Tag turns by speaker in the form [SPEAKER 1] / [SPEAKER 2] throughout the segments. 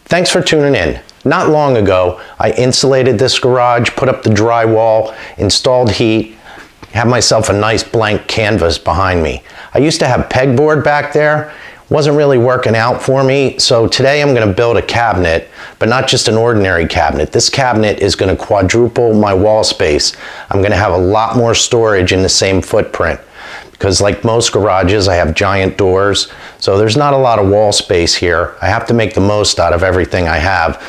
[SPEAKER 1] Thanks for tuning in. Not long ago, I insulated this garage, put up the drywall, installed heat, have myself a nice blank canvas behind me. I used to have pegboard back there. Wasn't really working out for me, so today I'm going to build a cabinet, but not just an ordinary cabinet. This cabinet is going to quadruple my wall space. I'm going to have a lot more storage in the same footprint, because like most garages, I have giant doors, so there's not a lot of wall space here. I have to make the most out of everything I have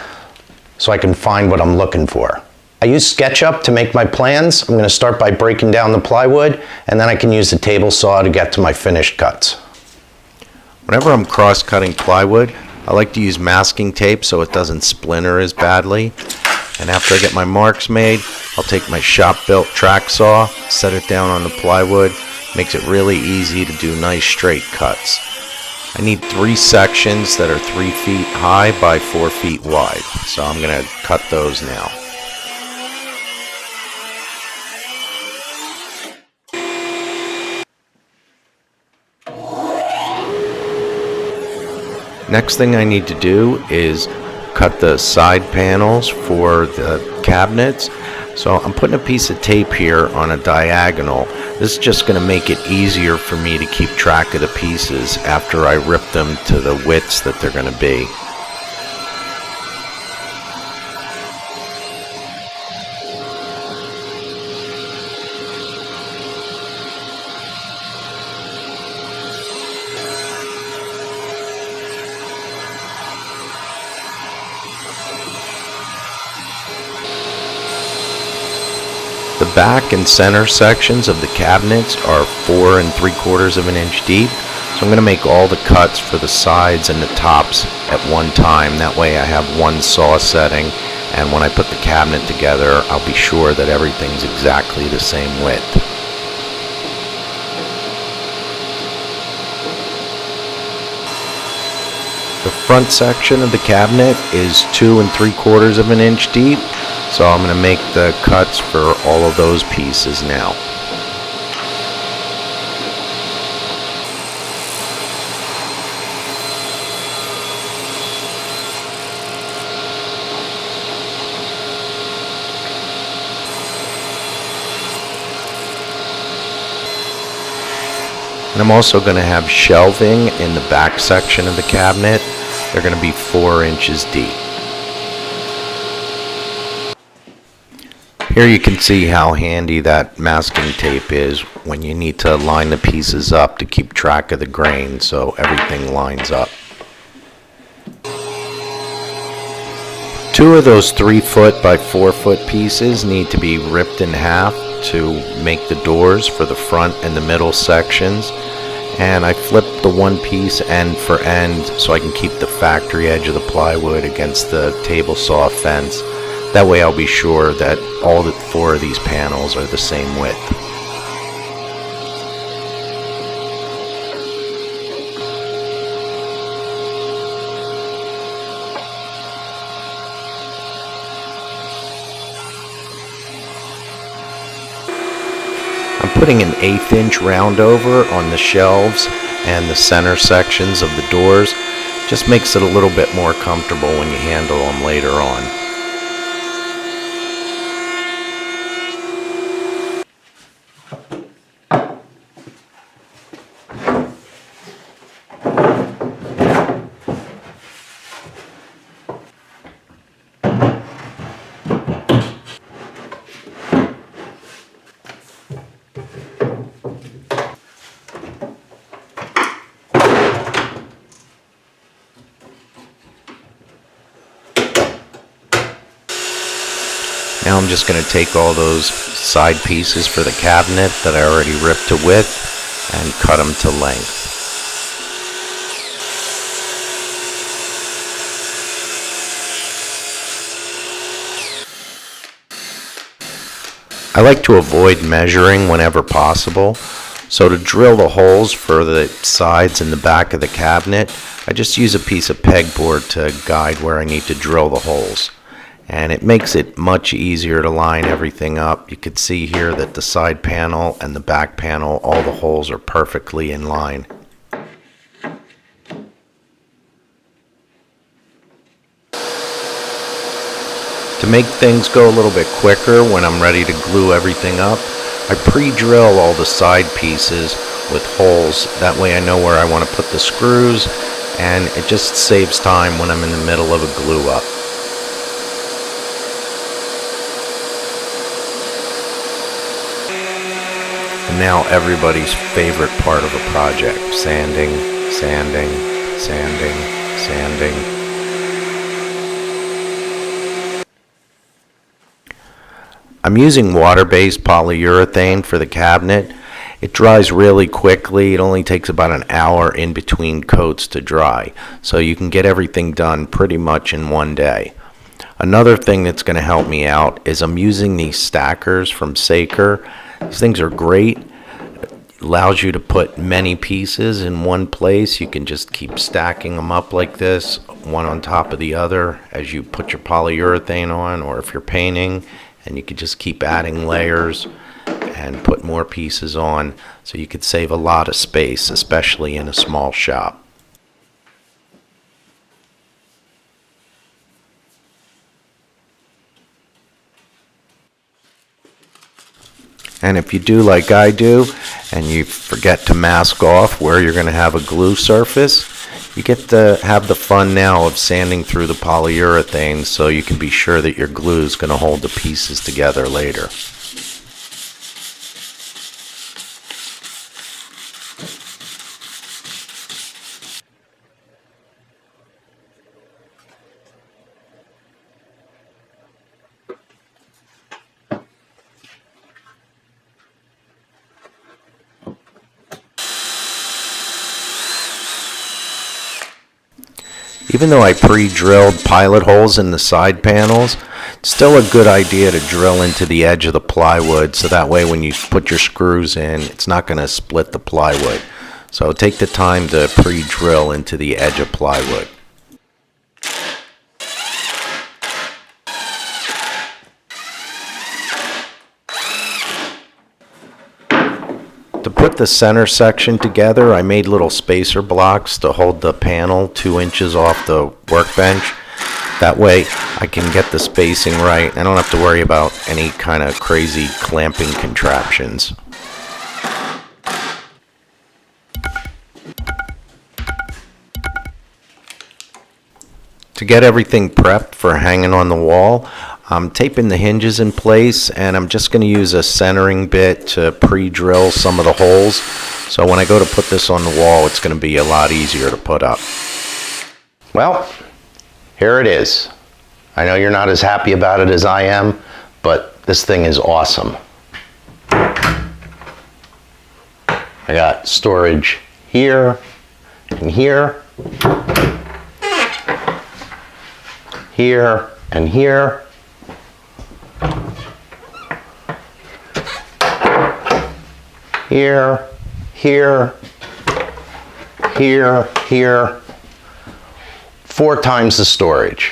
[SPEAKER 1] so I can find what I'm looking for. I use SketchUp to make my plans. I'm going to start by breaking down the plywood, and then I can use the table saw to get to my finished cuts.
[SPEAKER 2] Whenever I'm cross-cutting plywood, I like to use masking tape so it doesn't splinter as badly. And after I get my marks made, I'll take my shop-built track saw, set it down on the plywood. Makes it really easy to do nice straight cuts. I need 3 sections that are 3 feet high by 4 feet wide, so I'm going to cut those now. Next thing I need to do is cut the side panels for the cabinets. So I'm putting a piece of tape here on a diagonal. This is just going to make it easier for me to keep track of the pieces after I rip them to the widths that they're going to be. The back and center sections of the cabinets are 4 3/4 inch deep, so I'm going to make all the cuts for the sides and the tops at one time. That way I have one saw setting, and when I put the cabinet together, I'll be sure that everything's exactly the same width. The front section of the cabinet is 2 3/4 inch deep, so I'm going to make the cuts for all of those pieces now. And I'm also going to have shelving in the back section of the cabinet. They're going to be 4 inches deep. Here you can see how handy that masking tape is when you need to line the pieces up to keep track of the grain so everything lines up. 2 of those 3 foot by 4 foot pieces need to be ripped in half to make the doors for the front and the middle sections. And I flipped the one piece end for end so I can keep the factory edge of the plywood against the table saw fence. That way I'll be sure that all 4 of these panels are the same width. I'm putting an 1/8 inch round over on the shelves and the center sections of the doors. Just makes it a little bit more comfortable when you handle them later on. Now I'm just going to take all those side pieces for the cabinet that I already ripped to width and cut them to length. I like to avoid measuring whenever possible, so to drill the holes for the sides and the back of the cabinet, I just use a piece of pegboard to guide where I need to drill the holes. And it makes it much easier to line everything up. You can see here that the side panel and the back panel, all the holes are perfectly in line. To make things go a little bit quicker when I'm ready to glue everything up, I pre-drill all the side pieces with holes. That way I know where I want to put the screws, and it just saves time when I'm in the middle of a glue up. And now everybody's favorite part of a project: sanding, sanding, sanding, sanding. I'm using water-based polyurethane for the cabinet. It dries really quickly. It only takes about an hour in between coats to dry, so you can get everything done pretty much in one day. Another thing that's going to help me out is I'm using these stackers from Saker. These things are great. It allows you to put many pieces in one place. You can just keep stacking them up like this, one on top of the other, as you put your polyurethane on, or if you're painting, and you could just keep adding layers and put more pieces on, so you could save a lot of space, especially in a small shop. And if you do like I do, and you forget to mask off where you're going to have a glue surface, you get to have the fun now of sanding through the polyurethane, so you can be sure that your glue is going to hold the pieces together later. Even though I pre-drilled pilot holes in the side panels, it's still a good idea to drill into the edge of the plywood, so that way when you put your screws in, it's not going to split the plywood. So take the time to pre-drill into the edge of plywood. To put the center section together, I made little spacer blocks to hold the panel 2 inches off the workbench. That way I can get the spacing right. I don't have to worry about any kind of crazy clamping contraptions. To get everything prepped for hanging on the wall, I'm taping the hinges in place, and I'm just going to use a centering bit to pre-drill some of the holes. So when I go to put this on the wall, it's going to be a lot easier to put up.
[SPEAKER 1] Well, here it is. I know you're not as happy about it as I am, but this thing is awesome. I got storage here and here, here and here. Here, here, here, here. 4 times the storage.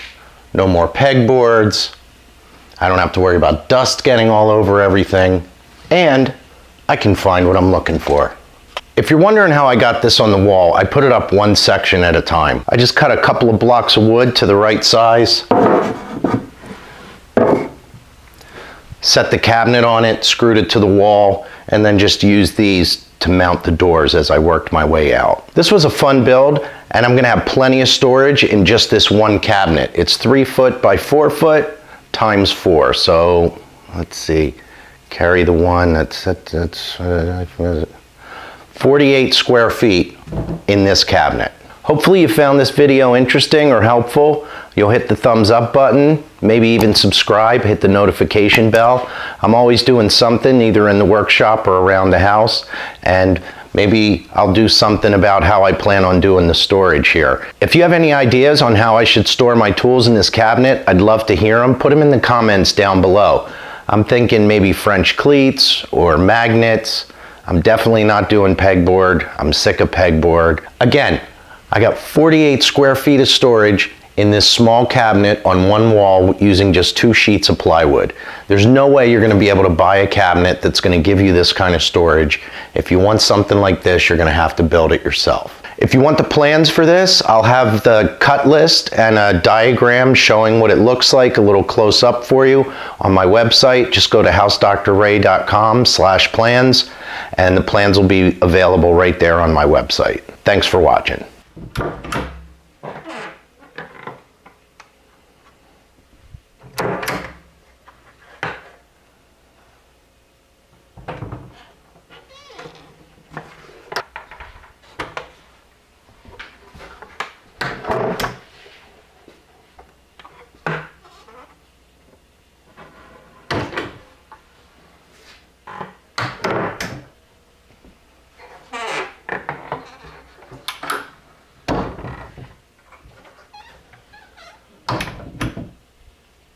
[SPEAKER 1] No more pegboards. I don't have to worry about dust getting all over everything. And I can find what I'm looking for. If you're wondering how I got this on the wall, I put it up one section at a time. I just cut a couple of blocks of wood to the right size. Set the cabinet on it, screwed it to the wall, and then just used these to mount the doors as I worked my way out. This was a fun build, and I'm gonna have plenty of storage in just this one cabinet. It's 3 foot by 4 foot times 4. So let's see, carry the one, that's 48 square feet in this cabinet. Hopefully you found this video interesting or helpful. You'll hit the thumbs up button, maybe even subscribe, hit the notification bell. I'm always doing something, either in the workshop or around the house, and maybe I'll do something about how I plan on doing the storage here. If you have any ideas on how I should store my tools in this cabinet, I'd love to hear them. Put them in the comments down below. I'm thinking maybe French cleats or magnets. I'm definitely not doing pegboard. I'm sick of pegboard. Again, I got 48 square feet of storage in this small cabinet on one wall using just 2 sheets of plywood. There's no way you're going to be able to buy a cabinet that's going to give you this kind of storage. If you want something like this, you're going to have to build it yourself. If you want the plans for this, I'll have the cut list and a diagram showing what it looks like, a little close up for you on my website. Just go to housedrray.com/plans and the plans will be available right there on my website. Thanks for watching.